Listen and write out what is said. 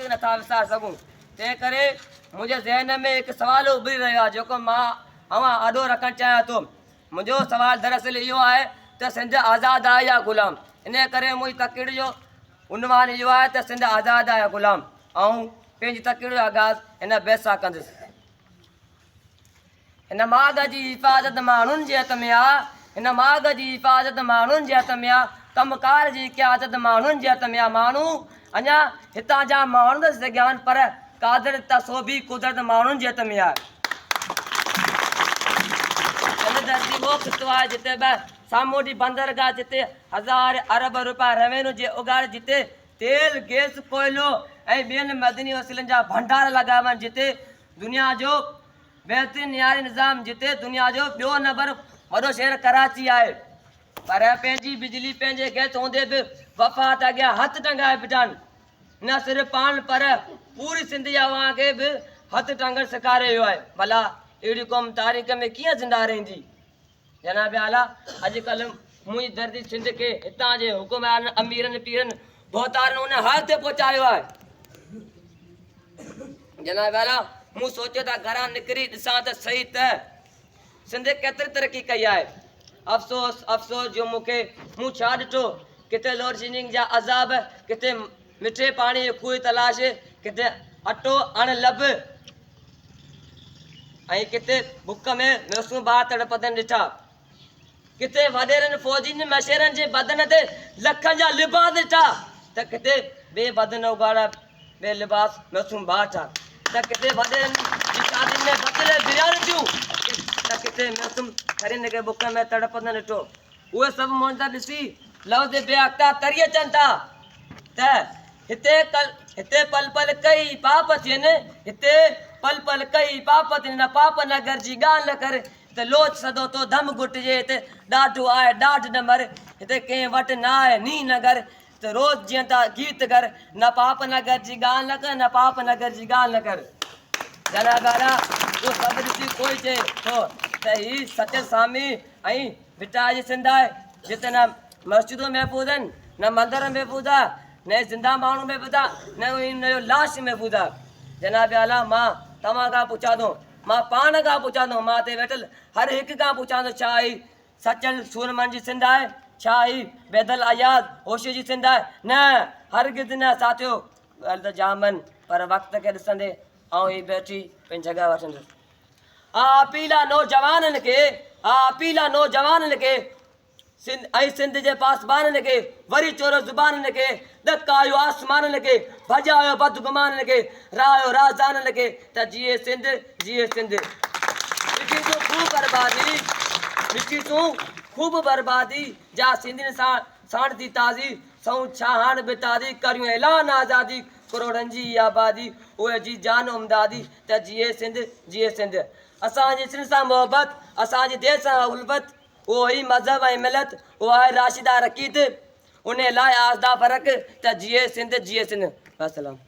नथा विसारे सघूं। तंहिं करे मुंहिंजे ज़हन में हिकु सुवालु उभरी रहियो आहे जेको मां आॾो रखणु चाहियां थो। मुंहिंजो सुवालु दरअसल इहो आहे त सिंध आज़ादु आहे या ग़ुलाम। इन करे मुंहिंजी तकड़ीअ जो उनवान इहो आहे त सिंध आज़ादु आहे या ग़ुलाम। ऐं पंहिंजी तकड़ीअ जो आगाज़ हिन बैत सां कंदुसि। हिन माग जी हिफ़ाज़त माण्हुनि जे हथ में आहे, हिन माग जी हिफ़ाज़त माण्हुनि जे हथ में आहे, कमकार जी क़यादत माण्हुनि जे हथ में आहे। माण्हू अञा हितां जा माण्हू त सघिया आहिनि पर क़ादिर तसोबी कुदरत माण्हुनि जे हथ में आहे। धरती उहो खितो आहे जिते सामूंडी बंदरगाह, जिते 1000 अरब रुपया रेवेन्यू जे उगाड़, जिते तेल गैस कोयलो ऐं ॿियनि मदनी वसीलनि जा भंडार लॻा आहिनि, जिते दुनिया जो बहितरीन नियारी निज़ाम, जिते दुनिया जो ॿियो नंबर वॾो शहर कराची आहे। पर पंहिंजी बिजली पंहिंजे गैस हूंदे बि वफ़ात अॻियां हथु टंगाए बीठा आहिनि। न सिर्फ़ु पाण पर पूरी सिंध जा अवां खे बि हथु टंगणु सेखारे वियो आहे। भला अहिड़ी क़ौम तारीख़ में कीअं ज़िंदा रहंदी। जनाब आला, अॼुकल्ह मुंहिंजी धरती सिंध खे हितां जे हुकुमराननि, अमीरनि, पीरनि, बोहतारनि उन हाल ते पहुचायो आहे। जनाब आला, मूं सोचियो त घरां निकिरी ॾिसां त सही त सिंध केतिरी तरक़ी कई आहे। अफ़सोस अफ़सोस जो मूं छा ॾिठो, किथे लोड शेडिंग जा अज़ाब, किथे मिठे पाणी जी खूह तलाश, किथे अटो अण लब ऐं किथे बुख में मासूम ॿार तड़पंदे ॾिठा। किथे वॾेरनि फ़ौजियुनि मशेरनि जे बदन ते लखनि जा लिबास ॾिठा, त किथे ॿिए बदन उगाड़ा ॿिए लिबास मासूम ॿार ठा, त किथे वॾेरनि जी शादियुनि में बदिले बिरयानी थियूं, त किथे मासूम खरीन खे बुख में तड़पंदे ॾिठो। उहे सभु मंज़र ॾिसी लफ़्ज़ बेअख्ता तरी अचनि था त हिते पल पल कई पाप थियनि, हिते पल पल कई पाप थियनि, न पाप नगर जी ॻाल्हि न कर, हिते लोच सदो तो धम घुटिजे, हिते ॾाढो आहे ॾाढ न मर, हिते कंहिं वटि न आहे नी नगर, त रोज़ जीअं था गीत कर, न पाप नगर जी ॻाल्हि न कर, न पाप नगर जी ॻाल्हि न कर। जनाब आला, उहो सभु ॾिसी कोई चए थो त हीउ सच सामी ऐं बिटा जी सिंध आहे, जिते न मस्जिदूं महफ़ूज़ आहिनि, न मंदर महफ़ूज़ आहे, न ज़िंदा माण्हू महफ़ूज़ आहे, न हिन जो लाश महफ़ूज़ आहे। जनाब आला, मां तव्हां खां पुछां थो, मां पाण खां पुछां थो, मां हिते वेठल हर हिकु खां पुछां थो, छा हीउ सचल सूरमनि जी सिंध आहे? छा हीउ बेदल अयाज़ होशी जी सिंध आहे? न, हरगिज़ न साथियो। ॻाल्हि त जाम आहिनि पर वक़्त खे ॾिसंदे ऐं हीअ बैठी पंहिंजी जॻह वठंदुसि। पीला नौजवाननि खे, पीला नौजवाननि खे सिंध जे पासबाननि खे, वरी चोरो ज़ुबाननि खे, ॾकायो आसमाननि खे, भॼायो बदगुमाननि खे, रायो राज़ाननि खे, त जिए सिंध जिए सिंध। ॾिठी तूं ख़ूब बर्बादी जा सिंधियुनि सां साण थी ताज़ी, सऊं छा हाण बि ताज़ी, करियूं ऐलान आज़ादी, करोड़नि जी आबादी, उहे जी जान उमदादी, त जिए सिंध जिए सिंध। असांजी सिंध सां मोहबत, असांजी देश सां उल्फत, उहो ई मज़हब ऐं मिलत, उहो आहे राशिदा रकीद, उन लाइ आज़दा फ़र्क़ु, त जिए सिंध जिए सिंध। अस्सलाम।